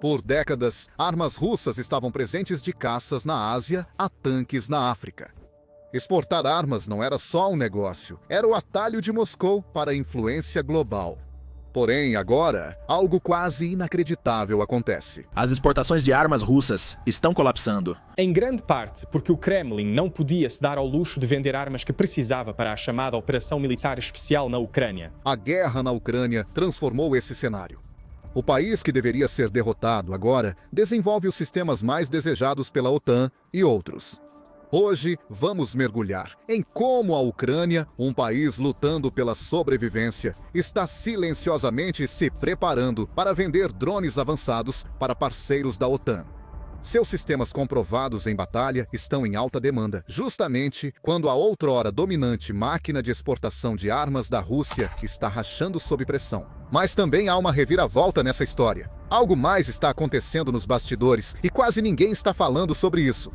Por décadas, armas russas estavam presentes de caças na Ásia a tanques na África. Exportar armas não era só um negócio, era o atalho de Moscou para a influência global. Porém, agora, algo quase inacreditável acontece. As exportações de armas russas estão colapsando. Em grande parte porque o Kremlin não podia se dar ao luxo de vender armas que precisava para a chamada Operação Militar Especial na Ucrânia. A guerra na Ucrânia transformou esse cenário. O país que deveria ser derrotado agora desenvolve os sistemas mais desejados pela OTAN e outros. Hoje, vamos mergulhar em como a Ucrânia, um país lutando pela sobrevivência, está silenciosamente se preparando para vender drones avançados para parceiros da OTAN. Seus sistemas comprovados em batalha estão em alta demanda, justamente quando a outrora dominante máquina de exportação de armas da Rússia está rachando sob pressão. Mas também há uma reviravolta nessa história. Algo mais está acontecendo nos bastidores e quase ninguém está falando sobre isso.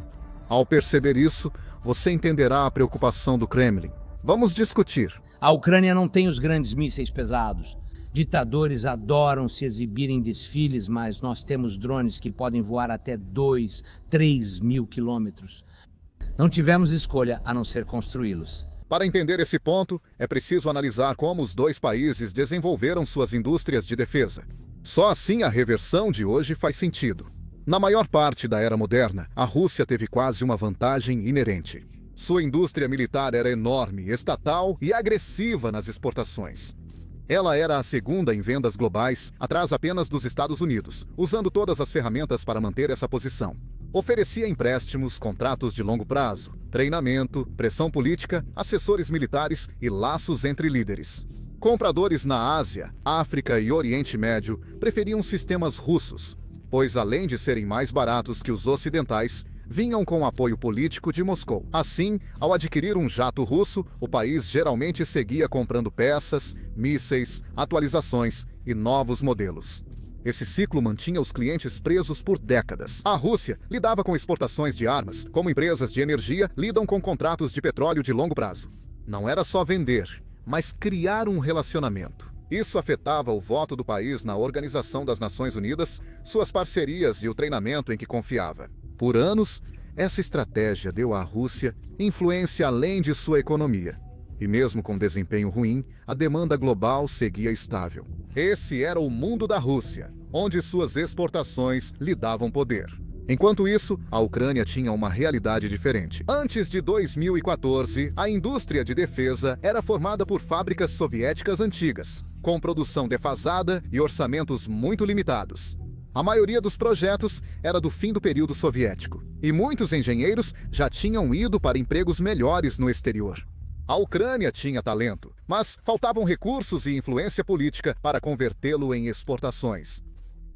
Ao perceber isso, você entenderá a preocupação do Kremlin. Vamos discutir. A Ucrânia não tem os grandes mísseis pesados. Ditadores adoram se exibir em desfiles, mas nós temos drones que podem voar até 2, 3 mil quilômetros. Não tivemos escolha a não ser construí-los. Para entender esse ponto, é preciso analisar como os dois países desenvolveram suas indústrias de defesa. Só assim a reversão de hoje faz sentido. Na maior parte da era moderna, a Rússia teve quase uma vantagem inerente. Sua indústria militar era enorme, estatal e agressiva nas exportações. Ela era a segunda em vendas globais, atrás apenas dos Estados Unidos, usando todas as ferramentas para manter essa posição. Oferecia empréstimos, contratos de longo prazo, treinamento, pressão política, assessores militares e laços entre líderes. Compradores na Ásia, África e Oriente Médio preferiam sistemas russos, pois além de serem mais baratos que os ocidentais, vinham com apoio político de Moscou. Assim, ao adquirir um jato russo, o país geralmente seguia comprando peças, mísseis, atualizações e novos modelos. Esse ciclo mantinha os clientes presos por décadas. A Rússia lidava com exportações de armas, como empresas de energia lidam com contratos de petróleo de longo prazo. Não era só vender, mas criar um relacionamento. Isso afetava o voto do país na Organização das Nações Unidas, suas parcerias e o treinamento em que confiava. Por anos, essa estratégia deu à Rússia influência além de sua economia. E mesmo com desempenho ruim, a demanda global seguia estável. Esse era o mundo da Rússia, onde suas exportações lhe davam poder. Enquanto isso, a Ucrânia tinha uma realidade diferente. Antes de 2014, a indústria de defesa era formada por fábricas soviéticas antigas, com produção defasada e orçamentos muito limitados. A maioria dos projetos era do fim do período soviético, e muitos engenheiros já tinham ido para empregos melhores no exterior. A Ucrânia tinha talento, mas faltavam recursos e influência política para convertê-lo em exportações.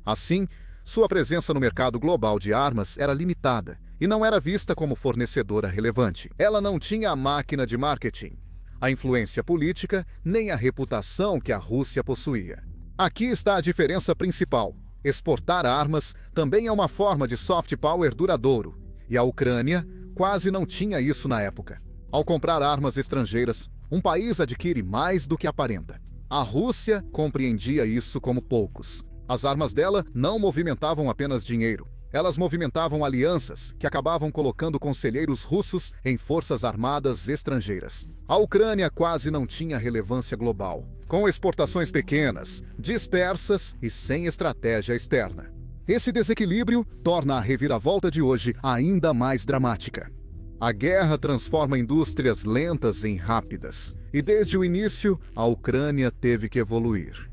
Assim, sua presença no mercado global de armas era limitada e não era vista como fornecedora relevante. Ela não tinha a máquina de marketing, a influência política, nem a reputação que a Rússia possuía. Aqui está a diferença principal. Exportar armas também é uma forma de soft power duradouro, e a Ucrânia quase não tinha isso na época. Ao comprar armas estrangeiras, um país adquire mais do que aparenta. A Rússia compreendia isso como poucos. As armas dela não movimentavam apenas dinheiro. Elas movimentavam alianças que acabavam colocando conselheiros russos em forças armadas estrangeiras. A Ucrânia quase não tinha relevância global, com exportações pequenas, dispersas e sem estratégia externa. Esse desequilíbrio torna a reviravolta de hoje ainda mais dramática. A guerra transforma indústrias lentas em rápidas, e desde o início, a Ucrânia teve que evoluir.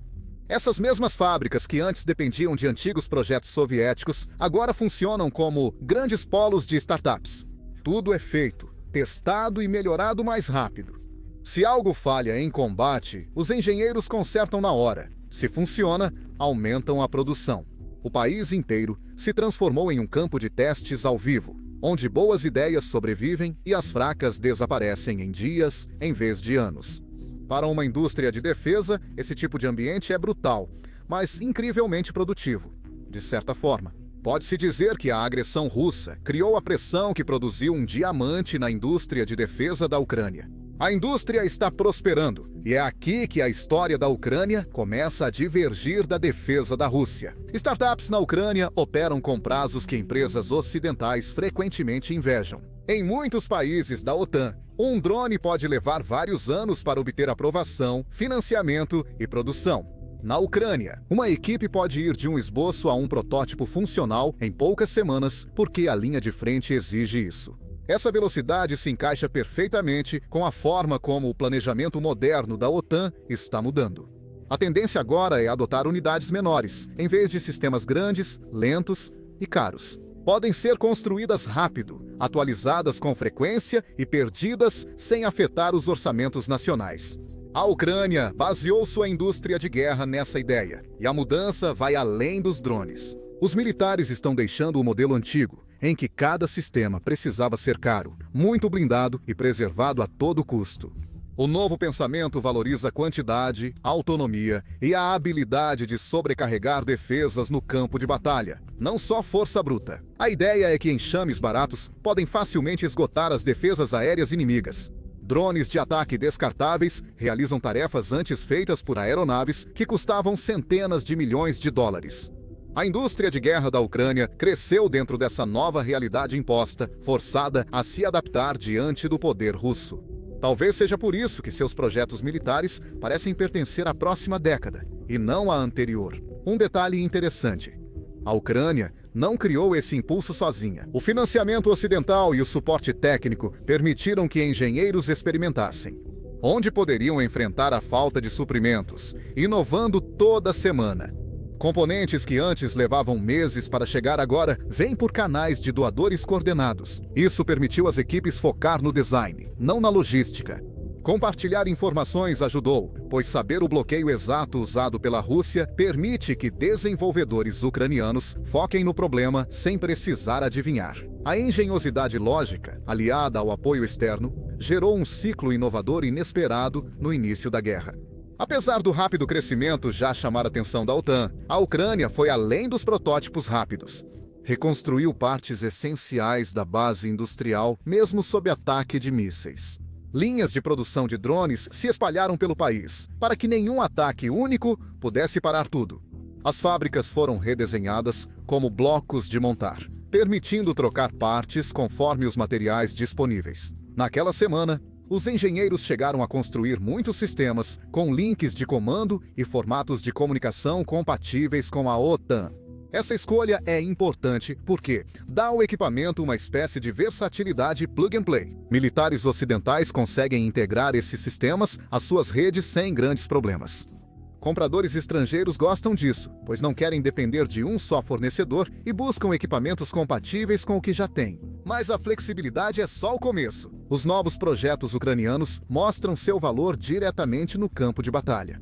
Essas mesmas fábricas que antes dependiam de antigos projetos soviéticos, agora funcionam como grandes polos de startups. Tudo é feito, testado e melhorado mais rápido. Se algo falha em combate, os engenheiros consertam na hora. Se funciona, aumentam a produção. O país inteiro se transformou em um campo de testes ao vivo, onde boas ideias sobrevivem e as fracas desaparecem em dias em vez de anos. Para uma indústria de defesa, esse tipo de ambiente é brutal, mas incrivelmente produtivo. De certa forma, pode-se dizer que a agressão russa criou a pressão que produziu um diamante na indústria de defesa da Ucrânia. A indústria está prosperando, e é aqui que a história da Ucrânia começa a divergir da defesa da Rússia. Startups na Ucrânia operam com prazos que empresas ocidentais frequentemente invejam. Em muitos países da OTAN, um drone pode levar vários anos para obter aprovação, financiamento e produção. Na Ucrânia, uma equipe pode ir de um esboço a um protótipo funcional em poucas semanas, porque a linha de frente exige isso. Essa velocidade se encaixa perfeitamente com a forma como o planejamento moderno da OTAN está mudando. A tendência agora é adotar unidades menores, em vez de sistemas grandes, lentos e caros. Podem ser construídas rápido, atualizadas com frequência e perdidas sem afetar os orçamentos nacionais. A Ucrânia baseou sua indústria de guerra nessa ideia, e a mudança vai além dos drones. Os militares estão deixando o modelo antigo, em que cada sistema precisava ser caro, muito blindado e preservado a todo custo. O novo pensamento valoriza quantidade, autonomia e a habilidade de sobrecarregar defesas no campo de batalha, não só força bruta. A ideia é que enxames baratos podem facilmente esgotar as defesas aéreas inimigas. Drones de ataque descartáveis realizam tarefas antes feitas por aeronaves que custavam centenas de milhões de dólares. A indústria de guerra da Ucrânia cresceu dentro dessa nova realidade imposta, forçada a se adaptar diante do poder russo. Talvez seja por isso que seus projetos militares parecem pertencer à próxima década, e não à anterior. Um detalhe interessante: a Ucrânia não criou esse impulso sozinha. O financiamento ocidental e o suporte técnico permitiram que engenheiros experimentassem, onde poderiam enfrentar a falta de suprimentos, inovando toda semana. Componentes que antes levavam meses para chegar agora vêm por canais de doadores coordenados. Isso permitiu às equipes focar no design, não na logística. Compartilhar informações ajudou, pois saber o bloqueio exato usado pela Rússia permite que desenvolvedores ucranianos foquem no problema sem precisar adivinhar. A engenhosidade lógica, aliada ao apoio externo, gerou um ciclo inovador inesperado no início da guerra. Apesar do rápido crescimento já chamar a atenção da OTAN, a Ucrânia foi além dos protótipos rápidos. Reconstruiu partes essenciais da base industrial, mesmo sob ataque de mísseis. Linhas de produção de drones se espalharam pelo país, para que nenhum ataque único pudesse parar tudo. As fábricas foram redesenhadas como blocos de montar, permitindo trocar partes conforme os materiais disponíveis. Naquela semana, os engenheiros chegaram a construir muitos sistemas com links de comando e formatos de comunicação compatíveis com a OTAN. Essa escolha é importante porque dá ao equipamento uma espécie de versatilidade plug and play. Militares ocidentais conseguem integrar esses sistemas às suas redes sem grandes problemas. Compradores estrangeiros gostam disso, pois não querem depender de um só fornecedor e buscam equipamentos compatíveis com o que já têm. Mas a flexibilidade é só o começo. Os novos projetos ucranianos mostram seu valor diretamente no campo de batalha.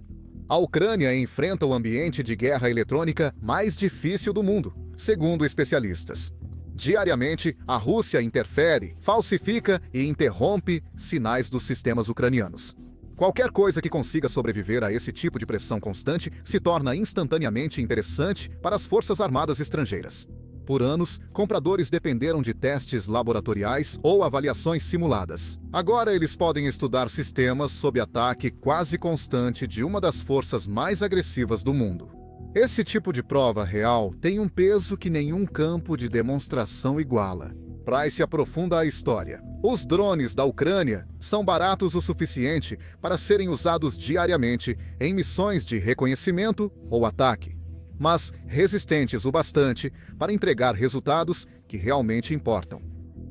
A Ucrânia enfrenta o ambiente de guerra eletrônica mais difícil do mundo, segundo especialistas. Diariamente, a Rússia interfere, falsifica e interrompe sinais dos sistemas ucranianos. Qualquer coisa que consiga sobreviver a esse tipo de pressão constante se torna instantaneamente interessante para as forças armadas estrangeiras. Por anos, compradores dependeram de testes laboratoriais ou avaliações simuladas. Agora eles podem estudar sistemas sob ataque quase constante de uma das forças mais agressivas do mundo. Esse tipo de prova real tem um peso que nenhum campo de demonstração iguala. Price aprofunda a história. Os drones da Ucrânia são baratos o suficiente para serem usados diariamente em missões de reconhecimento ou ataque, mas resistentes o bastante para entregar resultados que realmente importam.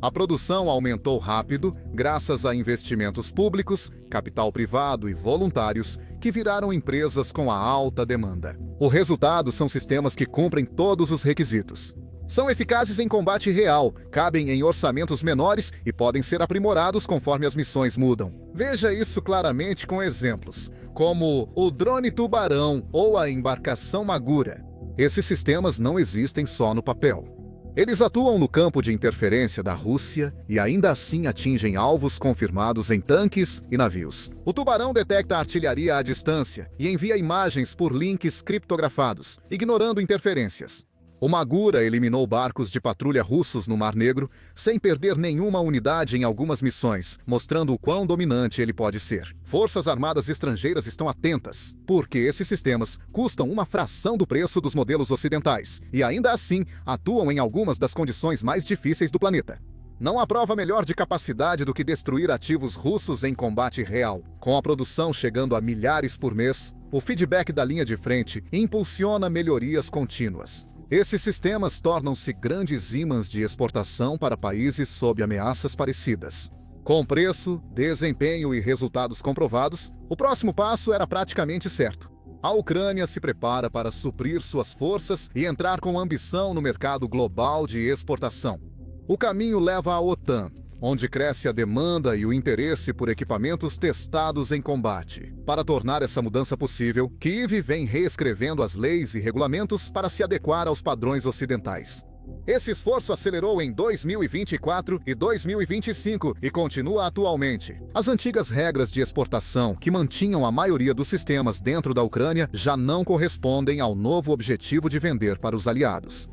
A produção aumentou rápido graças a investimentos públicos, capital privado e voluntários que viraram empresas com a alta demanda. O resultado são sistemas que cumprem todos os requisitos. São eficazes em combate real, cabem em orçamentos menores e podem ser aprimorados conforme as missões mudam. Veja isso claramente com exemplos, como o drone Tubarão ou a embarcação Magura. Esses sistemas não existem só no papel. Eles atuam no campo de interferência da Rússia e ainda assim atingem alvos confirmados em tanques e navios. O Tubarão detecta artilharia à distância e envia imagens por links criptografados, ignorando interferências. O Magura eliminou barcos de patrulha russos no Mar Negro sem perder nenhuma unidade em algumas missões, mostrando o quão dominante ele pode ser. Forças armadas estrangeiras estão atentas, porque esses sistemas custam uma fração do preço dos modelos ocidentais e ainda assim atuam em algumas das condições mais difíceis do planeta. Não há prova melhor de capacidade do que destruir ativos russos em combate real. Com a produção chegando a milhares por mês, o feedback da linha de frente impulsiona melhorias contínuas. Esses sistemas tornam-se grandes ímãs de exportação para países sob ameaças parecidas. Com preço, desempenho e resultados comprovados, o próximo passo era praticamente certo. A Ucrânia se prepara para suprir suas forças e entrar com ambição no mercado global de exportação. O caminho leva à OTAN, onde cresce a demanda e o interesse por equipamentos testados em combate. Para tornar essa mudança possível, Kyiv vem reescrevendo as leis e regulamentos para se adequar aos padrões ocidentais. Esse esforço acelerou em 2024 e 2025 e continua atualmente. As antigas regras de exportação, que mantinham a maioria dos sistemas dentro da Ucrânia, já não correspondem ao novo objetivo de vender para os aliados.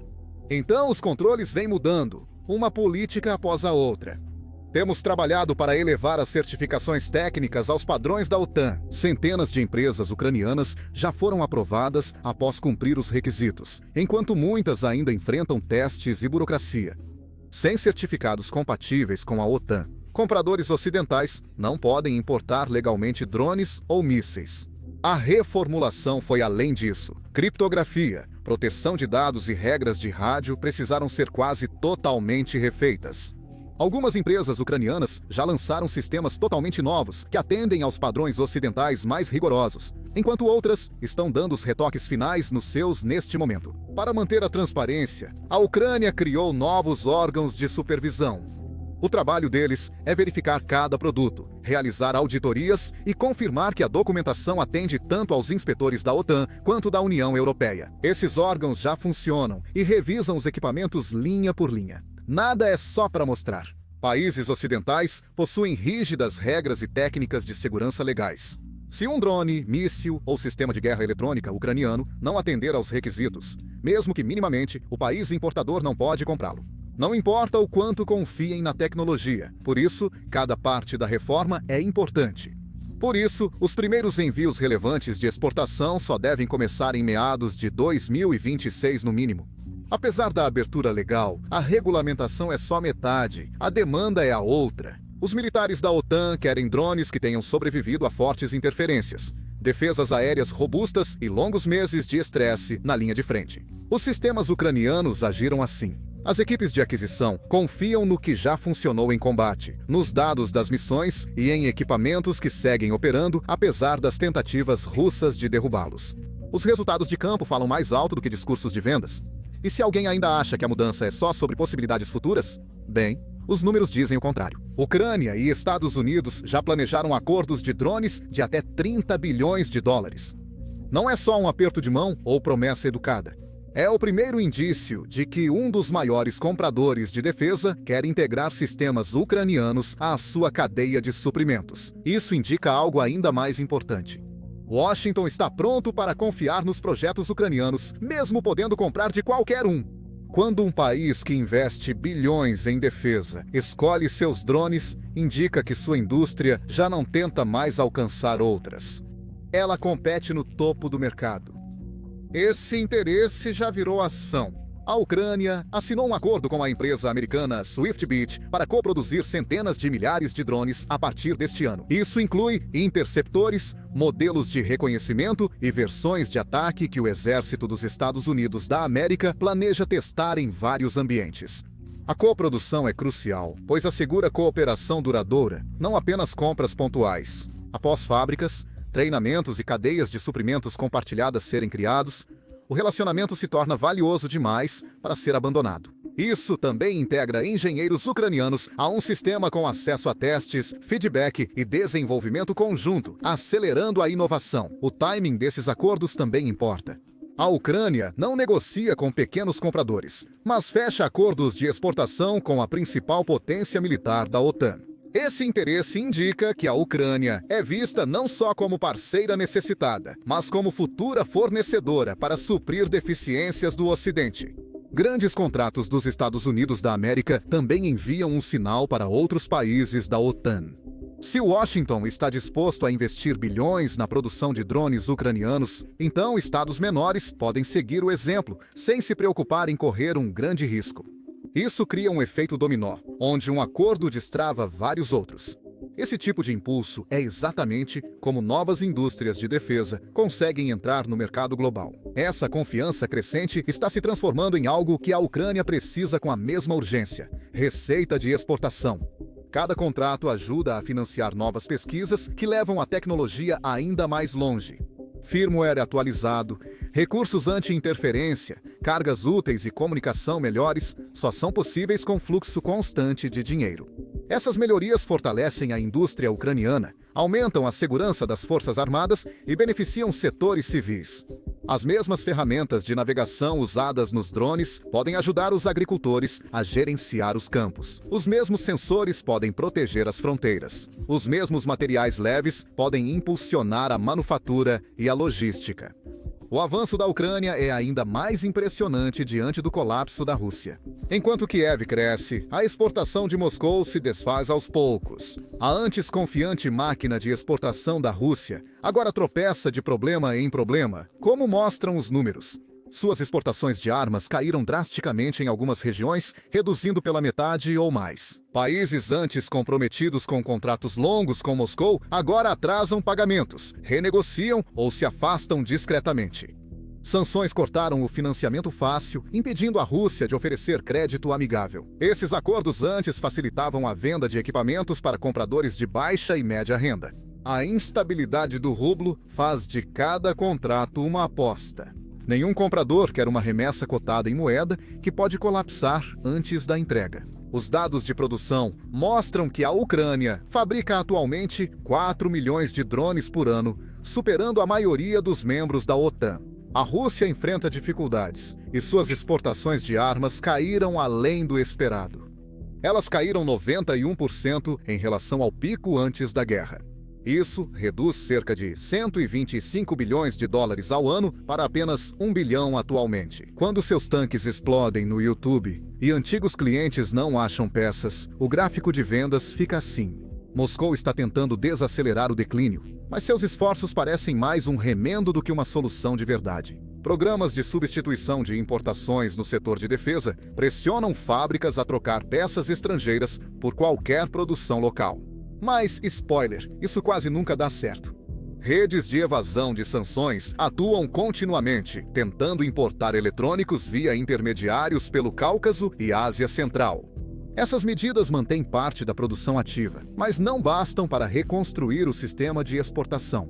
Então os controles vêm mudando, uma política após a outra. Temos trabalhado para elevar as certificações técnicas aos padrões da OTAN. Centenas de empresas ucranianas já foram aprovadas após cumprir os requisitos, enquanto muitas ainda enfrentam testes e burocracia. Sem certificados compatíveis com a OTAN, compradores ocidentais não podem importar legalmente drones ou mísseis. A reformulação foi além disso. Criptografia, proteção de dados e regras de rádio precisaram ser quase totalmente refeitas. Algumas empresas ucranianas já lançaram sistemas totalmente novos que atendem aos padrões ocidentais mais rigorosos, enquanto outras estão dando os retoques finais nos seus neste momento. Para manter a transparência, a Ucrânia criou novos órgãos de supervisão. O trabalho deles é verificar cada produto, realizar auditorias e confirmar que a documentação atende tanto aos inspetores da OTAN quanto da União Europeia. Esses órgãos já funcionam e revisam os equipamentos linha por linha. Nada é só para mostrar. Países ocidentais possuem rígidas regras e técnicas de segurança legais. Se um drone, míssil ou sistema de guerra eletrônica ucraniano não atender aos requisitos, mesmo que minimamente, o país importador não pode comprá-lo. Não importa o quanto confiem na tecnologia, por isso, cada parte da reforma é importante. Por isso, os primeiros envios relevantes de exportação só devem começar em meados de 2026 no mínimo. Apesar da abertura legal, a regulamentação é só metade, a demanda é a outra. Os militares da OTAN querem drones que tenham sobrevivido a fortes interferências, defesas aéreas robustas e longos meses de estresse na linha de frente. Os sistemas ucranianos agiram assim. As equipes de aquisição confiam no que já funcionou em combate, nos dados das missões e em equipamentos que seguem operando apesar das tentativas russas de derrubá-los. Os resultados de campo falam mais alto do que discursos de vendas. E se alguém ainda acha que a mudança é só sobre possibilidades futuras, bem, os números dizem o contrário. Ucrânia e Estados Unidos já planejaram acordos de drones de até 30 bilhões de dólares. Não é só um aperto de mão ou promessa educada. É o primeiro indício de que um dos maiores compradores de defesa quer integrar sistemas ucranianos à sua cadeia de suprimentos. Isso indica algo ainda mais importante. Washington está pronto para confiar nos projetos ucranianos, mesmo podendo comprar de qualquer um. Quando um país que investe bilhões em defesa escolhe seus drones, indica que sua indústria já não tenta mais alcançar outras. Ela compete no topo do mercado. Esse interesse já virou ação. A Ucrânia assinou um acordo com a empresa americana Swiftbit para coproduzir centenas de milhares de drones a partir deste ano. Isso inclui interceptores, modelos de reconhecimento e versões de ataque que o Exército dos Estados Unidos da América planeja testar em vários ambientes. A coprodução é crucial, pois assegura cooperação duradoura, não apenas compras pontuais. Após fábricas, treinamentos e cadeias de suprimentos compartilhadas serem criados, o relacionamento se torna valioso demais para ser abandonado. Isso também integra engenheiros ucranianos a um sistema com acesso a testes, feedback e desenvolvimento conjunto, acelerando a inovação. O timing desses acordos também importa. A Ucrânia não negocia com pequenos compradores, mas fecha acordos de exportação com a principal potência militar da OTAN. Esse interesse indica que a Ucrânia é vista não só como parceira necessitada, mas como futura fornecedora para suprir deficiências do Ocidente. Grandes contratos dos Estados Unidos da América também enviam um sinal para outros países da OTAN. Se Washington está disposto a investir bilhões na produção de drones ucranianos, então estados menores podem seguir o exemplo, sem se preocupar em correr um grande risco. Isso cria um efeito dominó, onde um acordo destrava vários outros. Esse tipo de impulso é exatamente como novas indústrias de defesa conseguem entrar no mercado global. Essa confiança crescente está se transformando em algo que a Ucrânia precisa com a mesma urgência: receita de exportação. Cada contrato ajuda a financiar novas pesquisas que levam a tecnologia ainda mais longe. Firmware atualizado, recursos anti-interferência, cargas úteis e comunicação melhores só são possíveis com fluxo constante de dinheiro. Essas melhorias fortalecem a indústria ucraniana, aumentam a segurança das forças armadas e beneficiam setores civis. As mesmas ferramentas de navegação usadas nos drones podem ajudar os agricultores a gerenciar os campos. Os mesmos sensores podem proteger as fronteiras. Os mesmos materiais leves podem impulsionar a manufatura e a logística. O avanço da Ucrânia é ainda mais impressionante diante do colapso da Rússia. Enquanto Kiev cresce, a exportação de Moscou se desfaz aos poucos. A antes confiante máquina de exportação da Rússia agora tropeça de problema em problema, como mostram os números. Suas exportações de armas caíram drasticamente em algumas regiões, reduzindo pela metade ou mais. Países antes comprometidos com contratos longos com Moscou agora atrasam pagamentos, renegociam ou se afastam discretamente. Sanções cortaram o financiamento fácil, impedindo a Rússia de oferecer crédito amigável. Esses acordos antes facilitavam a venda de equipamentos para compradores de baixa e média renda. A instabilidade do rublo faz de cada contrato uma aposta. Nenhum comprador quer uma remessa cotada em moeda que pode colapsar antes da entrega. Os dados de produção mostram que a Ucrânia fabrica atualmente 4 milhões de drones por ano, superando a maioria dos membros da OTAN. A Rússia enfrenta dificuldades e suas exportações de armas caíram além do esperado. Elas caíram 91% em relação ao pico antes da guerra. Isso reduz cerca de 125 bilhões de dólares ao ano para apenas 1 bilhão atualmente. Quando seus tanques explodem no YouTube e antigos clientes não acham peças, o gráfico de vendas fica assim. Moscou está tentando desacelerar o declínio, mas seus esforços parecem mais um remendo do que uma solução de verdade. Programas de substituição de importações no setor de defesa pressionam fábricas a trocar peças estrangeiras por qualquer produção local. Mas, spoiler, isso quase nunca dá certo. Redes de evasão de sanções atuam continuamente, tentando importar eletrônicos via intermediários pelo Cáucaso e Ásia Central. Essas medidas mantêm parte da produção ativa, mas não bastam para reconstruir o sistema de exportação.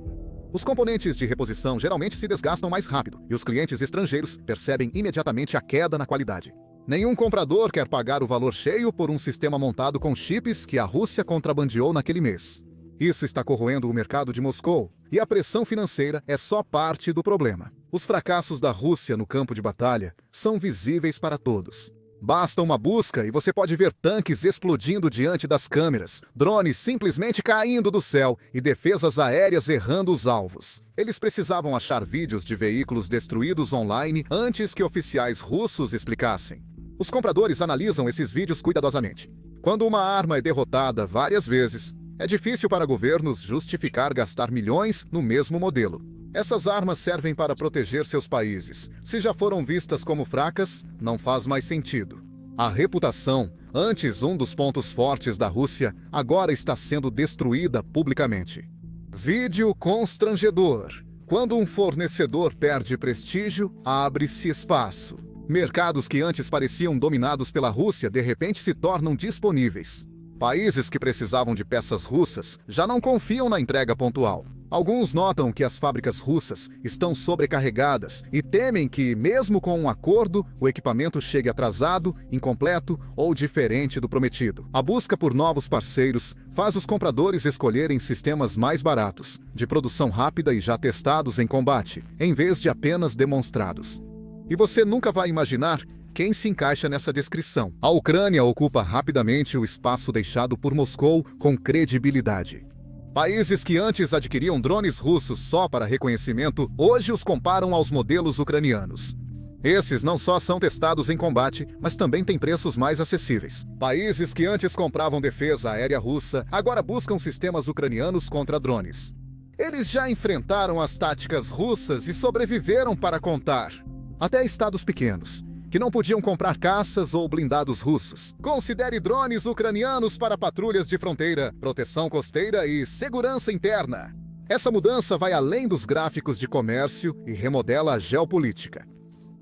Os componentes de reposição geralmente se desgastam mais rápido, e os clientes estrangeiros percebem imediatamente a queda na qualidade. Nenhum comprador quer pagar o valor cheio por um sistema montado com chips que a Rússia contrabandeou naquele mês. Isso está corroendo o mercado de Moscou, e a pressão financeira é só parte do problema. Os fracassos da Rússia no campo de batalha são visíveis para todos. Basta uma busca e você pode ver tanques explodindo diante das câmeras, drones simplesmente caindo do céu e defesas aéreas errando os alvos. Eles precisavam achar vídeos de veículos destruídos online antes que oficiais russos explicassem. Os compradores analisam esses vídeos cuidadosamente. Quando uma arma é derrotada várias vezes, é difícil para governos justificar gastar milhões no mesmo modelo. Essas armas servem para proteger seus países. Se já foram vistas como fracas, não faz mais sentido. A reputação, antes um dos pontos fortes da Rússia, agora está sendo destruída publicamente. Vídeo constrangedor. Quando um fornecedor perde prestígio, abre-se espaço. Mercados que antes pareciam dominados pela Rússia, de repente se tornam disponíveis. Países que precisavam de peças russas já não confiam na entrega pontual. Alguns notam que as fábricas russas estão sobrecarregadas e temem que, mesmo com um acordo, o equipamento chegue atrasado, incompleto ou diferente do prometido. A busca por novos parceiros faz os compradores escolherem sistemas mais baratos, de produção rápida e já testados em combate, em vez de apenas demonstrados. E você nunca vai imaginar quem se encaixa nessa descrição. A Ucrânia ocupa rapidamente o espaço deixado por Moscou com credibilidade. Países que antes adquiriam drones russos só para reconhecimento, hoje os comparam aos modelos ucranianos. Esses não só são testados em combate, mas também têm preços mais acessíveis. Países que antes compravam defesa aérea russa, agora buscam sistemas ucranianos contra drones. Eles já enfrentaram as táticas russas e sobreviveram para contar. Até estados pequenos, que não podiam comprar caças ou blindados russos. Considere drones ucranianos para patrulhas de fronteira, proteção costeira e segurança interna. Essa mudança vai além dos gráficos de comércio e remodela a geopolítica.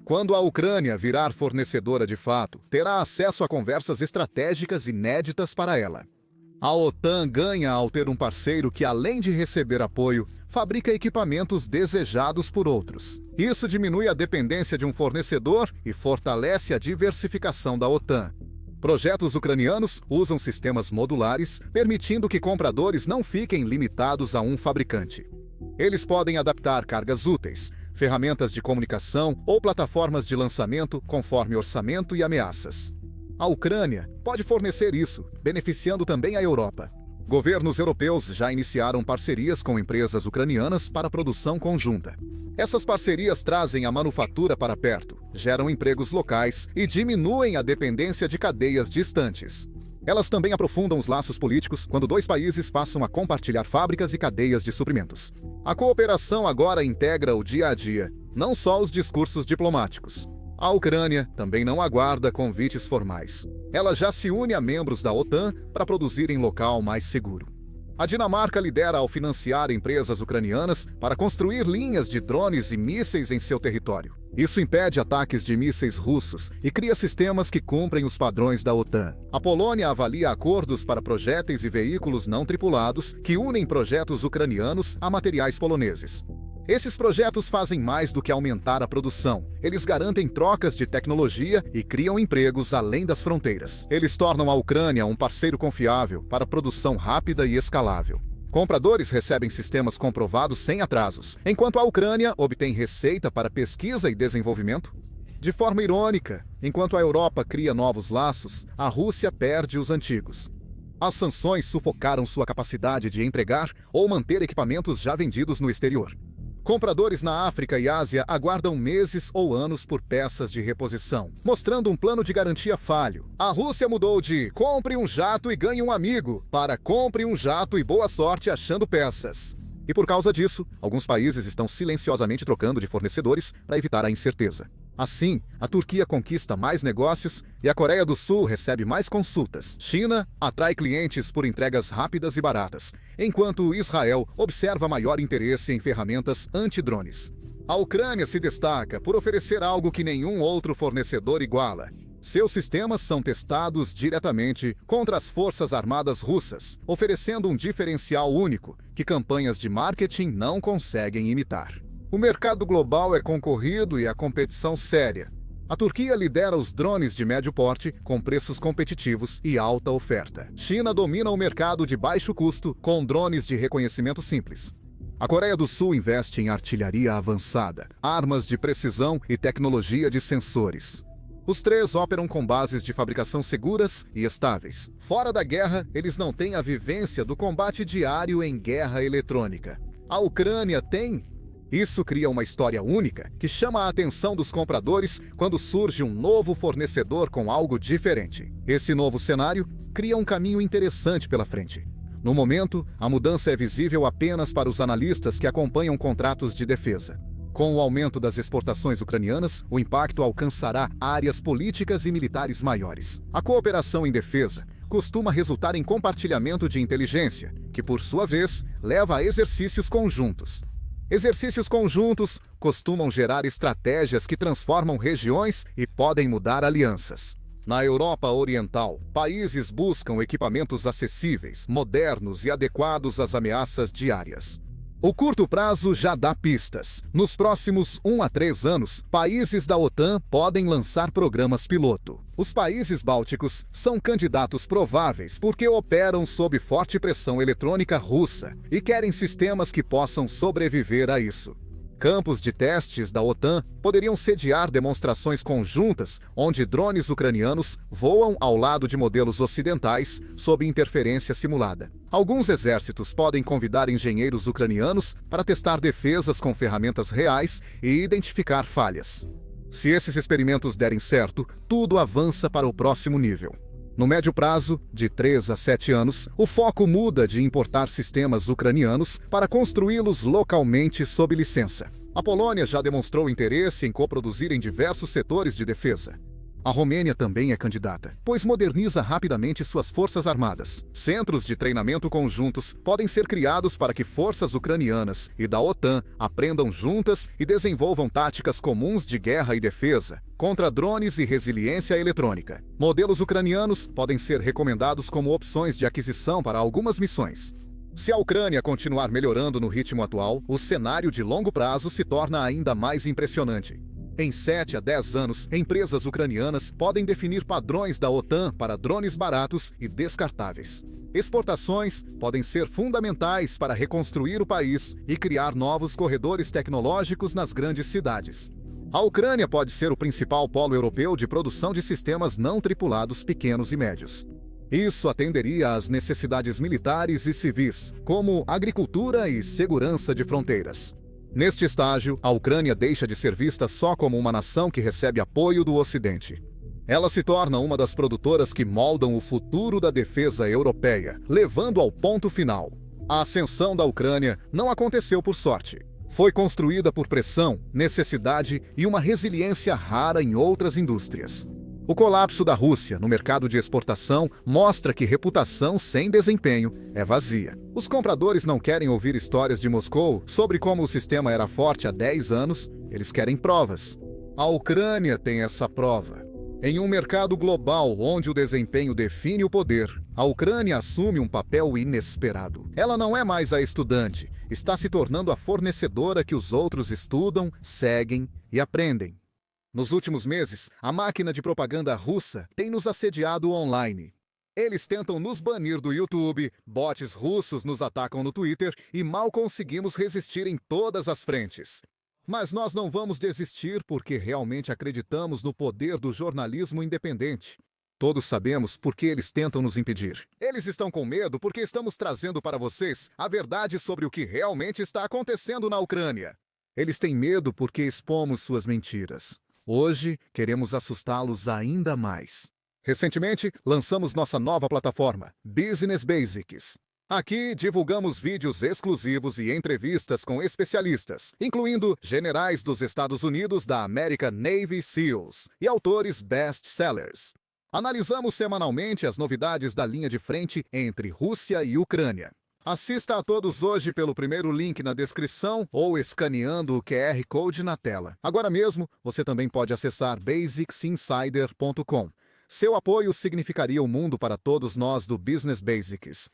Quando a Ucrânia virar fornecedora de fato, terá acesso a conversas estratégicas inéditas para ela. A OTAN ganha ao ter um parceiro que, além de receber apoio, fabrica equipamentos desejados por outros. Isso diminui a dependência de um fornecedor e fortalece a diversificação da OTAN. Projetos ucranianos usam sistemas modulares, permitindo que compradores não fiquem limitados a um fabricante. Eles podem adaptar cargas úteis, ferramentas de comunicação ou plataformas de lançamento conforme orçamento e ameaças. A Ucrânia pode fornecer isso, beneficiando também a Europa. Governos europeus já iniciaram parcerias com empresas ucranianas para produção conjunta. Essas parcerias trazem a manufatura para perto, geram empregos locais e diminuem a dependência de cadeias distantes. Elas também aprofundam os laços políticos quando dois países passam a compartilhar fábricas e cadeias de suprimentos. A cooperação agora integra o dia a dia, não só os discursos diplomáticos. A Ucrânia também não aguarda convites formais. Ela já se une a membros da OTAN para produzir em local mais seguro. A Dinamarca lidera ao financiar empresas ucranianas para construir linhas de drones e mísseis em seu território. Isso impede ataques de mísseis russos e cria sistemas que cumprem os padrões da OTAN. A Polônia avalia acordos para projéteis e veículos não tripulados que unem projetos ucranianos a materiais poloneses. Esses projetos fazem mais do que aumentar a produção. Eles garantem trocas de tecnologia e criam empregos além das fronteiras. Eles tornam a Ucrânia um parceiro confiável para produção rápida e escalável. Compradores recebem sistemas comprovados sem atrasos, enquanto a Ucrânia obtém receita para pesquisa e desenvolvimento. De forma irônica, enquanto a Europa cria novos laços, a Rússia perde os antigos. As sanções sufocaram sua capacidade de entregar ou manter equipamentos já vendidos no exterior. Compradores na África e Ásia aguardam meses ou anos por peças de reposição, mostrando um plano de garantia falho. A Rússia mudou de "compre um jato e ganhe um amigo" para "compre um jato e boa sorte achando peças". E por causa disso, alguns países estão silenciosamente trocando de fornecedores para evitar a incerteza. Assim, a Turquia conquista mais negócios e a Coreia do Sul recebe mais consultas. China atrai clientes por entregas rápidas e baratas, enquanto Israel observa maior interesse em ferramentas antidrones. A Ucrânia se destaca por oferecer algo que nenhum outro fornecedor iguala. Seus sistemas são testados diretamente contra as forças armadas russas, oferecendo um diferencial único que campanhas de marketing não conseguem imitar. O mercado global é concorrido e a competição séria. A Turquia lidera os drones de médio porte com preços competitivos e alta oferta. China domina o mercado de baixo custo com drones de reconhecimento simples. A Coreia do Sul investe em artilharia avançada, armas de precisão e tecnologia de sensores. Os três operam com bases de fabricação seguras e estáveis. Fora da guerra, eles não têm a vivência do combate diário em guerra eletrônica. A Ucrânia tem. Isso cria uma história única que chama a atenção dos compradores quando surge um novo fornecedor com algo diferente. Esse novo cenário cria um caminho interessante pela frente. No momento, a mudança é visível apenas para os analistas que acompanham contratos de defesa. Com o aumento das exportações ucranianas, o impacto alcançará áreas políticas e militares maiores. A cooperação em defesa costuma resultar em compartilhamento de inteligência, que por sua vez leva a exercícios conjuntos. Exercícios conjuntos costumam gerar estratégias que transformam regiões e podem mudar alianças. Na Europa Oriental, países buscam equipamentos acessíveis, modernos e adequados às ameaças diárias. O curto prazo já dá pistas. Nos próximos 1 a 3 anos, países da OTAN podem lançar programas piloto. Os países bálticos são candidatos prováveis porque operam sob forte pressão eletrônica russa e querem sistemas que possam sobreviver a isso. Campos de testes da OTAN poderiam sediar demonstrações conjuntas onde drones ucranianos voam ao lado de modelos ocidentais sob interferência simulada. Alguns exércitos podem convidar engenheiros ucranianos para testar defesas com ferramentas reais e identificar falhas. Se esses experimentos derem certo, tudo avança para o próximo nível. No médio prazo, de 3 a 7 anos, o foco muda de importar sistemas ucranianos para construí-los localmente sob licença. A Polônia já demonstrou interesse em coproduzir em diversos setores de defesa. A Romênia também é candidata, pois moderniza rapidamente suas forças armadas. Centros de treinamento conjuntos podem ser criados para que forças ucranianas e da OTAN aprendam juntas e desenvolvam táticas comuns de guerra e defesa, contra drones e resiliência eletrônica. Modelos ucranianos podem ser recomendados como opções de aquisição para algumas missões. Se a Ucrânia continuar melhorando no ritmo atual, o cenário de longo prazo se torna ainda mais impressionante. Em 7 a 10 anos, empresas ucranianas podem definir padrões da OTAN para drones baratos e descartáveis. Exportações podem ser fundamentais para reconstruir o país e criar novos corredores tecnológicos nas grandes cidades. A Ucrânia pode ser o principal polo europeu de produção de sistemas não tripulados pequenos e médios. Isso atenderia às necessidades militares e civis, como agricultura e segurança de fronteiras. Neste estágio, a Ucrânia deixa de ser vista só como uma nação que recebe apoio do Ocidente. Ela se torna uma das produtoras que moldam o futuro da defesa europeia, levando ao ponto final. A ascensão da Ucrânia não aconteceu por sorte. Foi construída por pressão, necessidade e uma resiliência rara em outras indústrias. O colapso da Rússia no mercado de exportação mostra que reputação sem desempenho é vazia. Os compradores não querem ouvir histórias de Moscou sobre como o sistema era forte há 10 anos, eles querem provas. A Ucrânia tem essa prova. Em um mercado global onde o desempenho define o poder, a Ucrânia assume um papel inesperado. Ela não é mais a estudante, está se tornando a fornecedora que os outros estudam, seguem e aprendem. Nos últimos meses, a máquina de propaganda russa tem nos assediado online. Eles tentam nos banir do YouTube, bots russos nos atacam no Twitter e mal conseguimos resistir em todas as frentes. Mas nós não vamos desistir porque realmente acreditamos no poder do jornalismo independente. Todos sabemos por que eles tentam nos impedir. Eles estão com medo porque estamos trazendo para vocês a verdade sobre o que realmente está acontecendo na Ucrânia. Eles têm medo porque expomos suas mentiras. Hoje, queremos assustá-los ainda mais. Recentemente, lançamos nossa nova plataforma, Business Basics. Aqui, divulgamos vídeos exclusivos e entrevistas com especialistas, incluindo generais dos Estados Unidos da American Navy SEALs e autores best-sellers. Analisamos semanalmente as novidades da linha de frente entre Rússia e Ucrânia. Assista a todos hoje pelo primeiro link na descrição ou escaneando o QR Code na tela. Agora mesmo, você também pode acessar basicsinsider.com. Seu apoio significaria o mundo para todos nós do Business Basics.